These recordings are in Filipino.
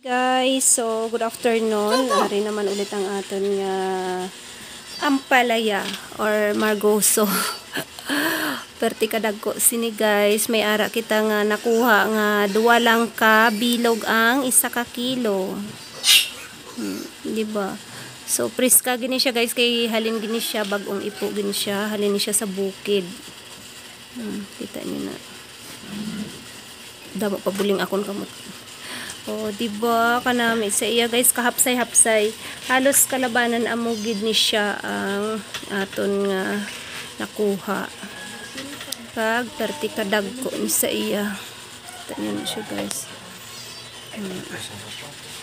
Guys, so good afternoon. Ari naman ulit ang aton nga ampalaya or margoso. Perti kadagko sini guys, may ara kita nga nakuha nga duwa lang ka bilog ang 1 ka kilo. Di ba? So priska gini siya guys, kay halin gini siya bagong ipo gini siya, halin ni siya sa bukid. Kita niyo na. Damo pa buling akon kamot. Oh, diba kanami sa iya guys, kahapsay-hapsay. Halos kalabanan amugid ni siya ang aton nga nakuha. Kag 30 kadagko ni sa iya. Tanyan siya guys.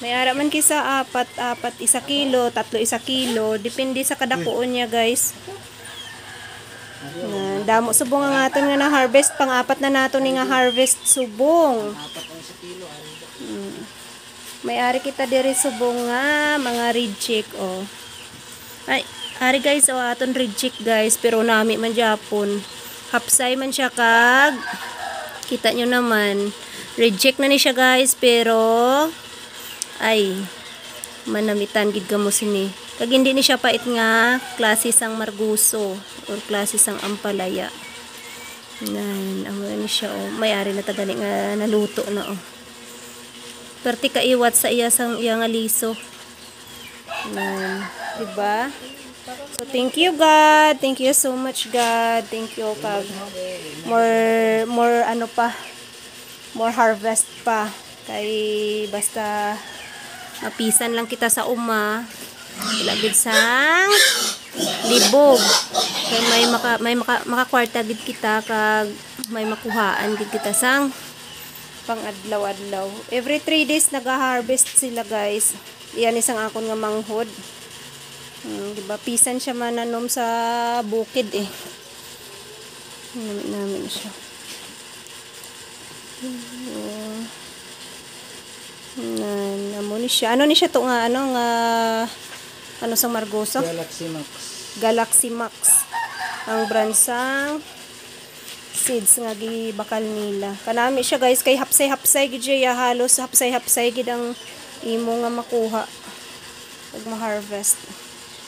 May ara man kisa 4 1 kilo, 3 1 kilo, depende sa kadakuon niya guys. Damo subong ang aton nga na harvest, pang-apat na nato ni nga harvest subong. May ari kita diri subong nga mga red chick oh. Ay, ari guys oh, aton red chick guys, pero nami man Japon. Hapsay man siya kag kita nyo naman. Red chick na ni siya guys, pero ay manamitan gid kamo sini. Kag hindi ni siya pait nga klase sang marguso or klase sang ampalaya. Nan, amo ni siya oh. May ari na tagali nga naluto na oh. Perti kaiwat sa iya sang iya nga liso. Diba? So thank you God. Thank you so much God. Thank you kag more ano pa. More harvest pa. Kay basta mapisan lang kita sa uma. Ilagid sang libog. Kay may makakwarta gid kita kag may makuhaan gid kita sang pang adlaw-adlaw. Every 3 days nag-harvest sila guys. Iyan isang akon nga manghod. Diba? Pisan siya mananom sa bukid eh. Namin siya. Namo ni siya. Ano ni siya to nga ano nga ano sang margoso? Galaxy Max. Galaxy Max. Ang brand sang seeds nga gibakal nila. Kanami siya guys, kay hapsay-hapsay gid siya, halos hapsay-hapsay gid ang imo nga makuha pag ma-harvest.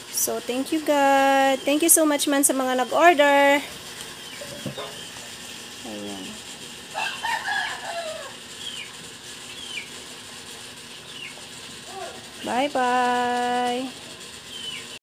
So thank you God. Thank you so much man sa mga nag-order. Ayan. Bye-bye.